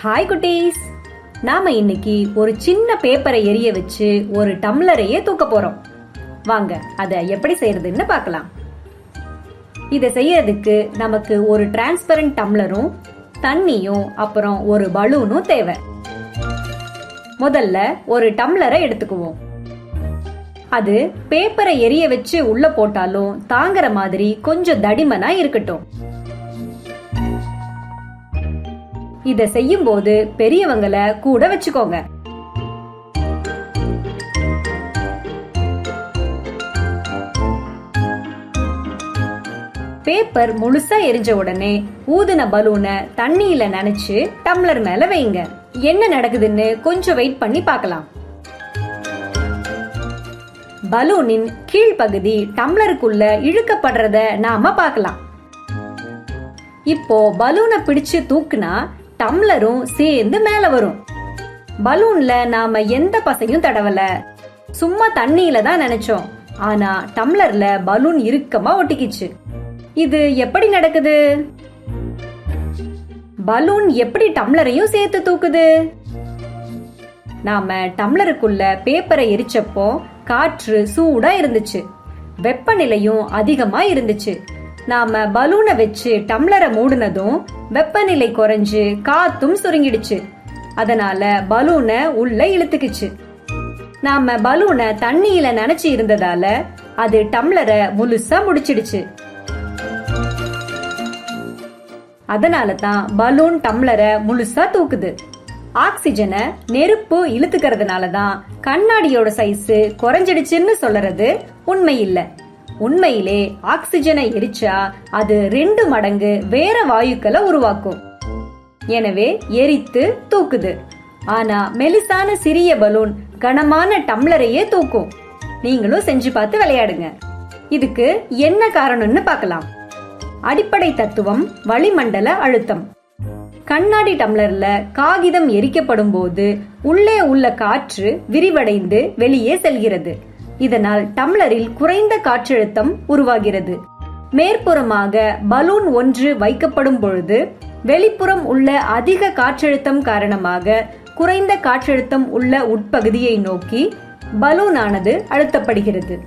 Hi குட்டீஸ், நாம இன்னைக்கு ஒரு சின்ன பேப்பரை எரிய வச்சு ஒரு டம்ளரையே தூக்க போறோம். வாங்க அதை எப்படி செய்யறதுன்னு பார்க்கலாம். இதை செய்யறதுக்கு நமக்கு ஒரு டிரான்ஸ்பரண்ட் டம்ளரும் தண்ணியும் அப்புறம் ஒரு பலூனும் தேவை. முதல்ல ஒரு டம்ளரை எடுத்துக்குவோம். அது பேப்பரை எரிய வச்சு உள்ள போட்டாலும் தாங்குற மாதிரி கொஞ்சம் தடிமனா இருக்கட்டும். இத செய்யும் போது பெரியவங்களை கூட வச்சுக்கோங்க. பேப்பர் முழுசா எரிஞ்ச உடனே ஊதுன பலூனை தண்ணியில நனைச்சு டம்ளர் மேல வைங்க. என்ன நடக்குதுன்னு கொஞ்சம் வெயிட் பண்ணி பார்க்கலாம். பலூனின் கீழ்பகுதி டம்ளருக்குள்ள இழுக்கப்படுறத நாம பார்க்கலாம். இப்போ பலூனை பிடிச்சு தூக்குனா டம்ளரும் சேர்ந்து மேல வரும். பலூன்ல நாம எந்த பசையும் தடவல, சும்மா தண்ணியில தான் நினைச்சோம். ஆனா டம்ளர்ல பலூன் இறுக்கமா ஒட்டிக்கிச்சு. இது எப்படி நடக்குது? பலூன் எப்படி டம்ளரையும் சேர்த்து தூக்குது? நாம டம்ளருக்குள்ள பேப்பரை எரிச்சப்போ காற்று சூடா இருந்துச்சு, வெப்பநிலையும் அதிகமா இருந்துச்சு. நாம பலூனை வச்சு டம்ளரை மூடுனதும் வெப்பநிலை குறைஞ்சு காத்தும் சுருங்கிடுச்சு. அதனால பலூனை உள்ள இழுத்துக்குச்சு. நாம பலூனை தண்ணியில நனைச்சு இருந்ததால அது டம்ளரை முழுசா முடிச்சிடுச்சு. அதனால தான் பலூன் டம்ளரை முழுசா தூக்குது. ஆக்சிஜனை நெருப்பு இழுத்துக்கிறதுனால தான் கண்ணாடியோட சைஸ் குறைஞ்சிடுச்சுன்னு சொல்றது உண்மை இல்ல. உண்மையிலே ஆக்சிஜனை எரிச்சா அது 2 மடங்கு வேற வாயுக்களை உருவாக்கும். எனவே எரித்து தூக்குது. ஆனா மெலிசான சிறிய பலூன் கனமான டம்ளரையே தூக்கும். நீங்களும் செஞ்சு பார்த்து விளையாடுங்க. இதுக்கு என்ன காரணம்னு பார்க்கலாம். அடிப்படை தத்துவம் வளிமண்டல அழுத்தம். கண்ணாடி டம்ளர்ல காகிதம் எரிக்கப்படும் போது உள்ளே உள்ள காற்று விரிவடைந்து வெளியே செல்கிறது. இதனால் டம்ளரில் குறைந்த காற்றழுத்தம் உருவாகிறது. மேற்புறமாக பலூன் ஒன்று வைக்கப்படும் பொழுது வெளிப்புறம் உள்ள அதிக காற்றழுத்தம் காரணமாக குறைந்த காற்றழுத்தம் உள்ள உட்பகுதியை நோக்கி பலூனானது அழுத்தப்படுகிறது.